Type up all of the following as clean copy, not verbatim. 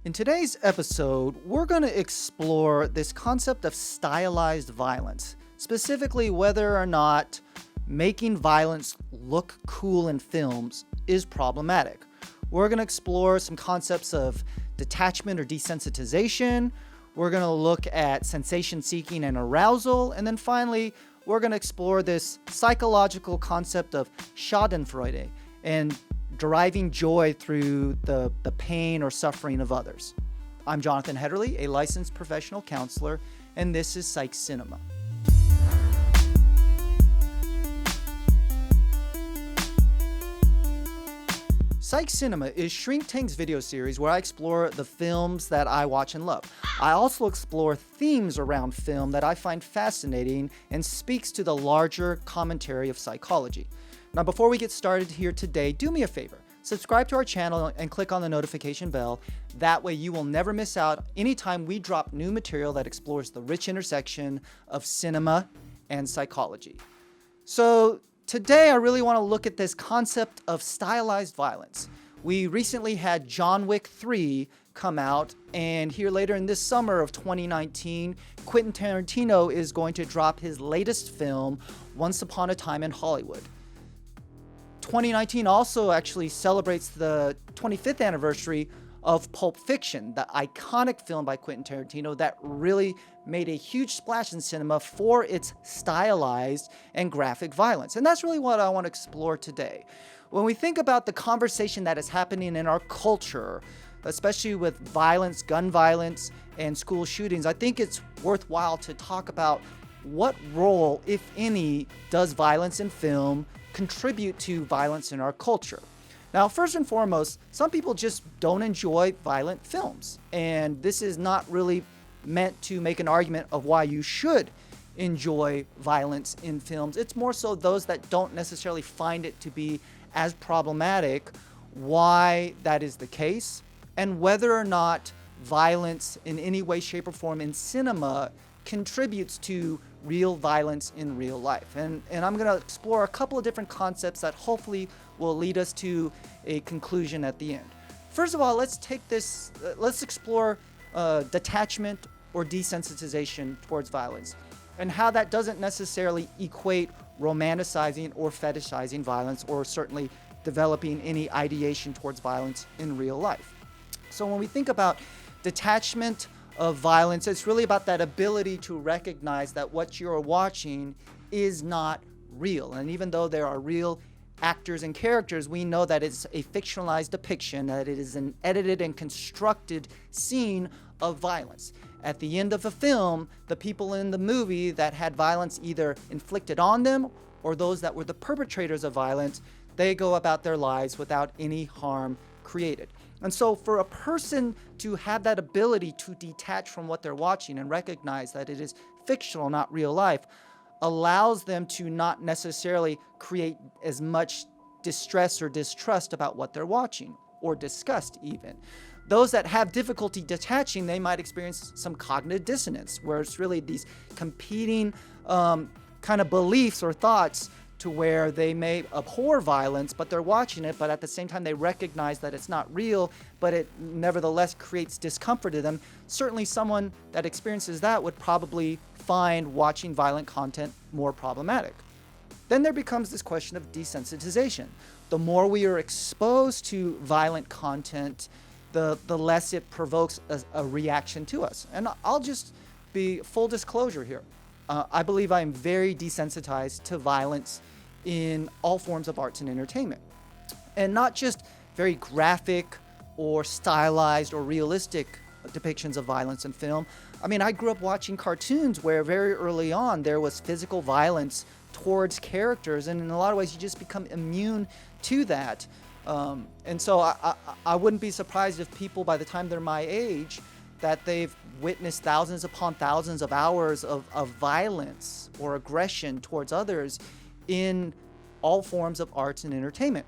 In today's episode, we're going to explore this concept of stylized violence, specifically whether or not making violence look cool in films is problematic. We're going to explore some concepts of detachment or desensitization. We're going to look at sensation seeking and arousal. And then finally, we're going to explore this psychological concept of Schadenfreude and deriving joy through the pain or suffering of others. I'm Jonathan Hetterly, a licensed professional counselor, and this is Psych Cinema. Psych Cinema is Shrink Tank's video series where I explore the films that I watch and love. I also explore themes around film that I find fascinating and speaks to the larger commentary of psychology. Now, before we get started here today, do me a favor. Subscribe to our channel and click on the notification bell. That way you will never miss out anytime we drop new material that explores the rich intersection of cinema and psychology. So today I really want to look at this concept of stylized violence. We recently had John Wick 3 come out, and here later in this summer of 2019, Quentin Tarantino is going to drop his latest film, Once Upon a Time in Hollywood. 2019 also actually celebrates the 25th anniversary of Pulp Fiction, the iconic film by Quentin Tarantino that really made a huge splash in cinema for its stylized and graphic violence. And that's really what I want to explore today. When we think about the conversation that is happening in our culture, especially with violence, gun violence, and school shootings, I think it's worthwhile to talk about what role, if any, does violence in film contribute to violence in our culture. Now, first and foremost, some people just don't enjoy violent films, and this is not really meant to make an argument of why you should enjoy violence in films. It's more so those that don't necessarily find it to be as problematic, why that is the case, and whether or not violence in any way, shape, or form in cinema contributes to real violence in real life. And I'm going to explore a couple of different concepts that hopefully will lead us to a conclusion at the end. First of all, let's explore detachment or desensitization towards violence and how that doesn't necessarily equate romanticizing or fetishizing violence, or certainly developing any ideation towards violence in real life. So when we think about detachment of violence, it's really about that ability to recognize that what you're watching is not real. And even though there are real actors and characters, we know that it's a fictionalized depiction, that it is an edited and constructed scene of violence. At the end of the film, the people in the movie that had violence either inflicted on them or those that were the perpetrators of violence, they go about their lives without any harm created. And so for a person to have that ability to detach from what they're watching and recognize that it is fictional, not real life, allows them to not necessarily create as much distress or distrust about what they're watching, or disgust even. Those that have difficulty detaching, they might experience some cognitive dissonance, where it's really these competing kind of beliefs or thoughts, to where they may abhor violence, but they're watching it, but at the same time they recognize that it's not real, but it nevertheless creates discomfort to them. Certainly someone that experiences that would probably find watching violent content more problematic. Then there becomes this question of desensitization. The more we are exposed to violent content, the less it provokes a reaction to us. And I'll just be full disclosure here. I believe I am very desensitized to violence in all forms of arts and entertainment. And not just very graphic or stylized or realistic depictions of violence in film. I mean, I grew up watching cartoons where very early on there was physical violence towards characters, and in a lot of ways you just become immune to that. And so I wouldn't be surprised if people, by the time they're my age, that they've witnessed thousands upon thousands of hours of violence or aggression towards others in all forms of arts and entertainment.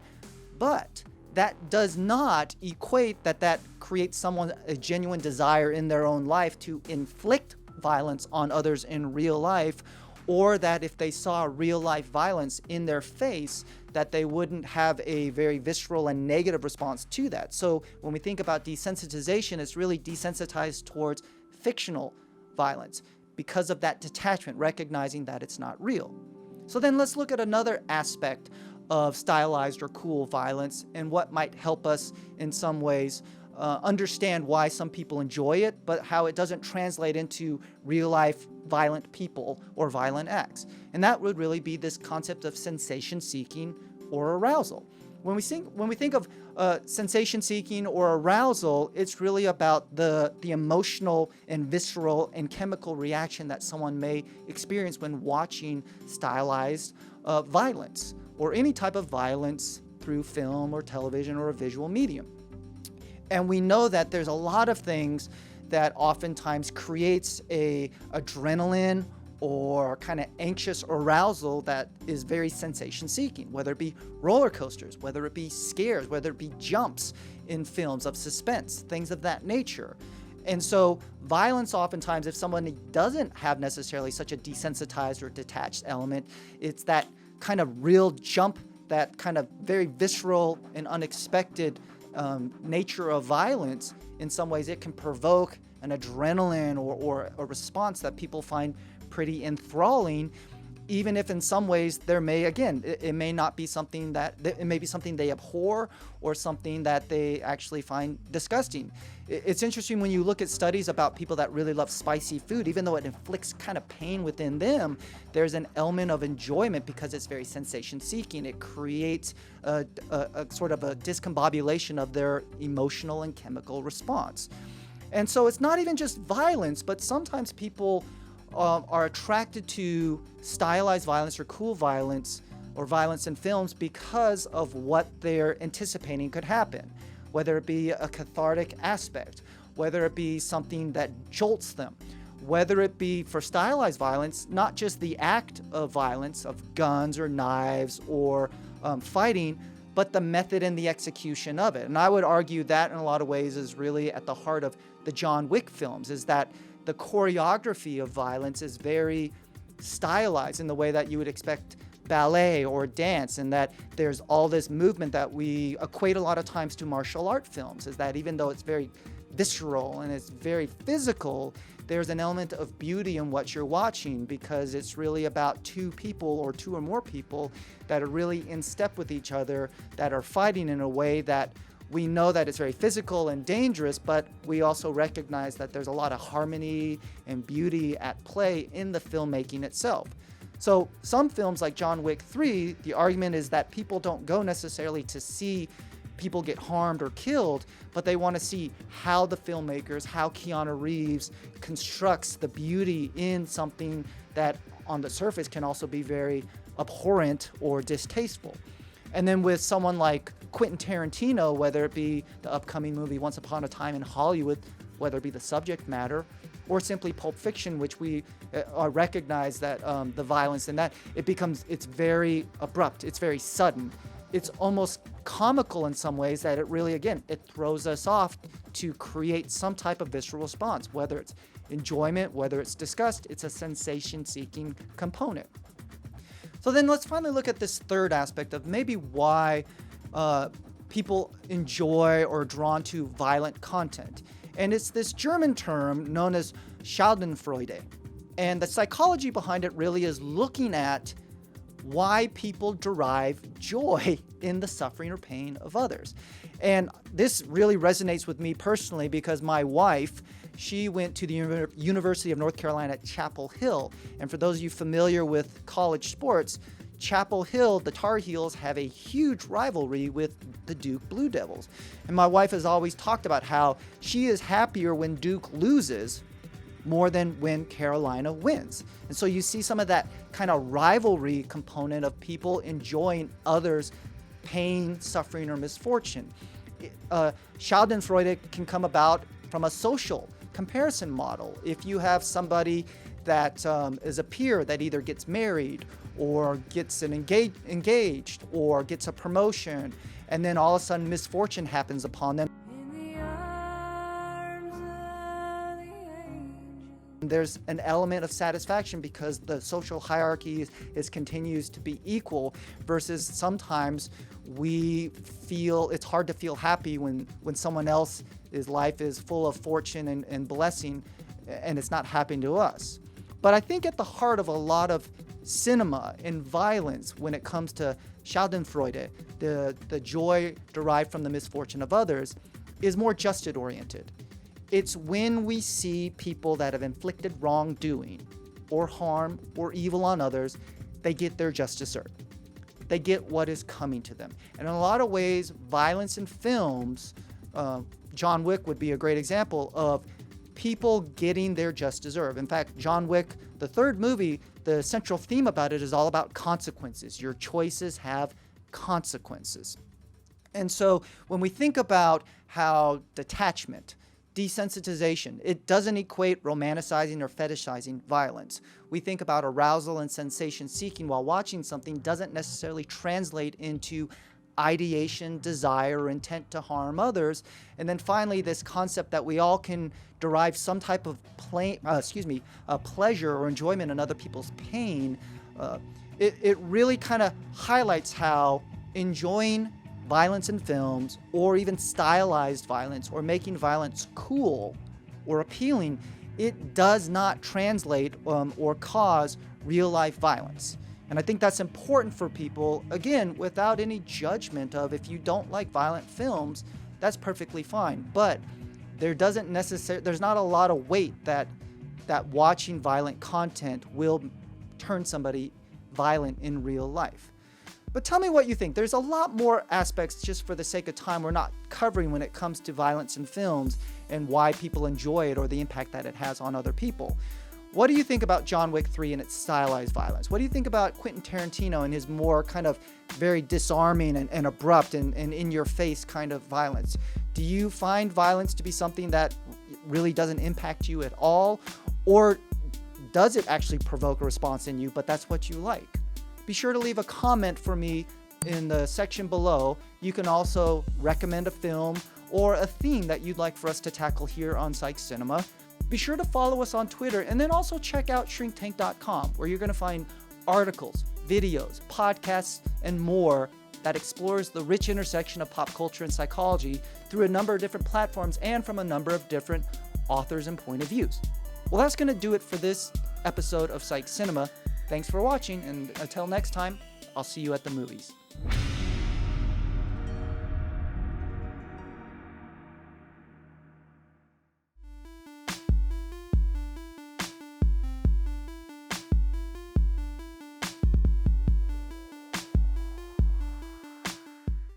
But that does not equate that creates someone a genuine desire in their own life to inflict violence on others in real life, or that if they saw real life violence in their face, that they wouldn't have a very visceral and negative response to that. So when we think about desensitization, it's really desensitized towards fictional violence because of that detachment, recognizing that it's not real. So then let's look at another aspect of stylized or cool violence and what might help us in some ways understand why some people enjoy it, but how it doesn't translate into real life violent people or violent acts. And that would really be this concept of sensation seeking or arousal. When we think of sensation seeking or arousal, it's really about the emotional and visceral and chemical reaction that someone may experience when watching stylized violence or any type of violence through film or television or a visual medium. And we know that there's a lot of things that oftentimes creates a adrenaline or kind of anxious arousal that is very sensation seeking, whether it be roller coasters, whether it be scares, whether it be jumps in films of suspense, things of that nature. And so violence oftentimes, if someone doesn't have necessarily such a desensitized or detached element, it's that kind of real jump, that kind of very visceral and unexpected nature of violence. In some ways it can provoke an adrenaline or a response that people find pretty enthralling, even if in some ways there may, again, it may not be something that, it may be something they abhor or something that they actually find disgusting. It's interesting when you look at studies about people that really love spicy food, even though it inflicts kind of pain within them, there's an element of enjoyment because it's very sensation seeking. It creates a sort of a discombobulation of their emotional and chemical response. And so it's not even just violence, but sometimes people are attracted to stylized violence or cool violence or violence in films because of what they're anticipating could happen, whether it be a cathartic aspect, whether it be something that jolts them, whether it be for stylized violence, not just the act of violence of guns or knives or fighting, but the method and the execution of it. And I would argue that in a lot of ways is really at the heart of the John Wick films, is that the choreography of violence is very stylized in the way that you would expect ballet or dance, and that there's all this movement that we equate a lot of times to martial art films, is that even though it's very visceral and it's very physical, there's an element of beauty in what you're watching because it's really about two people or two or more people that are really in step with each other, that are fighting in a way that we know that it's very physical and dangerous, but we also recognize that there's a lot of harmony and beauty at play in the filmmaking itself. So some films like John Wick 3, the argument is that people don't go necessarily to see people get harmed or killed, but they want to see how the filmmakers, how Keanu Reeves constructs the beauty in something that on the surface can also be very abhorrent or distasteful. And then with someone like Quentin Tarantino, whether it be the upcoming movie Once Upon a Time in Hollywood, whether it be the subject matter, or simply Pulp Fiction, which we recognize that the violence in that, it's very abrupt, it's very sudden. It's almost comical in some ways that it really, again, it throws us off to create some type of visceral response, whether it's enjoyment, whether it's disgust, it's a sensation-seeking component. So then let's finally look at this third aspect of maybe why people enjoy or are drawn to violent content. And it's this German term known as Schadenfreude. And the psychology behind it really is looking at why people derive joy in the suffering or pain of others. And this really resonates with me personally because my wife, she went to the University of North Carolina at Chapel Hill. And for those of you familiar with college sports, Chapel Hill, the Tar Heels, have a huge rivalry with the Duke Blue Devils. And my wife has always talked about how she is happier when Duke loses more than when Carolina wins. And so you see some of that kind of rivalry component of people enjoying others' pain, suffering, or misfortune. Schadenfreude can come about from a social comparison model. If you have somebody that is a peer that either gets married or gets engaged or gets a promotion, and then all of a sudden misfortune happens upon them, there's an element of satisfaction because the social hierarchy continues to be equal, versus sometimes we feel it's hard to feel happy when someone else's life is full of fortune and blessing, and it's not happening to us. But I think at the heart of a lot of cinema and violence, when it comes to Schadenfreude, the joy derived from the misfortune of others, is more justice oriented. It's when we see people that have inflicted wrongdoing or harm or evil on others, they get their just desserts. They get what is coming to them. And in a lot of ways, violence in films, John Wick would be a great example of people getting their just desserts. In fact, John Wick, the third movie, the central theme about it is all about consequences. Your choices have consequences. And so when we think about how detachment, desensitization, it doesn't equate romanticizing or fetishizing violence. We think about arousal and sensation seeking while watching something doesn't necessarily translate into ideation, desire, or intent to harm others. And then finally, this concept that we all can derive some type of pleasure or enjoyment in other people's pain. It really kind of highlights how enjoying violence in films, or even stylized violence, or making violence cool or appealing, it does not translate or cause real life violence. And I think that's important for people, again, without any judgment of if you don't like violent films, that's perfectly fine. But there's not a lot of weight that watching violent content will turn somebody violent in real life. But tell me what you think. There's a lot more aspects, just for the sake of time, we're not covering when it comes to violence in films and why people enjoy it or the impact that it has on other people. What do you think about John Wick 3 and its stylized violence? What do you think about Quentin Tarantino and his more kind of very disarming and abrupt and in-your-face kind of violence? Do you find violence to be something that really doesn't impact you at all? Or does it actually provoke a response in you, but that's what you like? Be sure to leave a comment for me in the section below. You can also recommend a film or a theme that you'd like for us to tackle here on Psych Cinema. Be sure to follow us on Twitter, and then also check out shrinktank.com, where you're going to find articles, videos, podcasts, and more that explores the rich intersection of pop culture and psychology through a number of different platforms and from a number of different authors and point of views. Well, that's going to do it for this episode of Psych Cinema. Thanks for watching, and until next time, I'll see you at the movies.